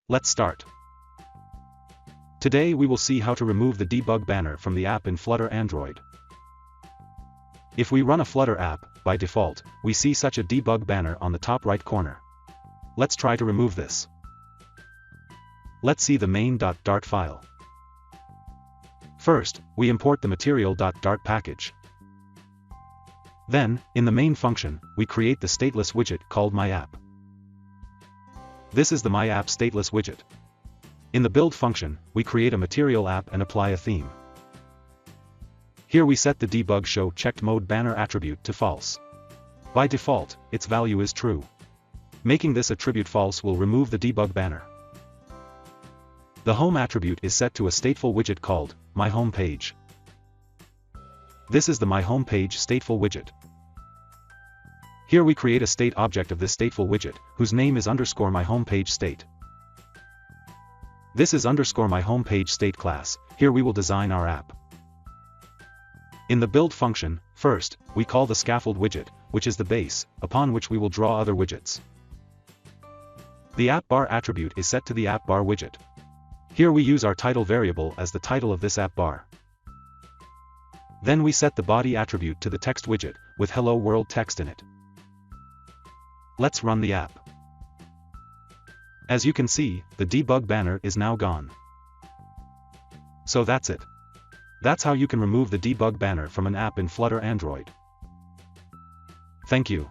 Let's start. Today we will see how to remove the debug banner from the app in Flutter Android. If we run a Flutter app, by default, we see such a debug banner on the top right corner. Let's try to remove this. Let's see the main.dart file. First, we import the material.dart package. Then, in the main function, we create the stateless widget called myApp. This is the myApp stateless widget. In the build function, we create a material app and apply a theme. Here we set the debug show checked mode banner attribute to false. By default, its value is true. Making this attribute false will remove the debug banner. The home attribute is set to a stateful widget called my home page. This is the my home page stateful widget. Here we create a state object of this stateful widget, whose name is underscore my home page state. This is underscore my home page state class. Here we will design our app. In the build function, first, we call the scaffold widget, which is the base, upon which we will draw other widgets. The app bar attribute is set to the app bar widget. Here we use our title variable as the title of this app bar. Then we set the body attribute to the text widget, with hello world text in it. Let's run the app. As you can see, the debug banner is now gone. So that's it. That's how you can remove the debug banner from an app in Flutter Android. Thank you.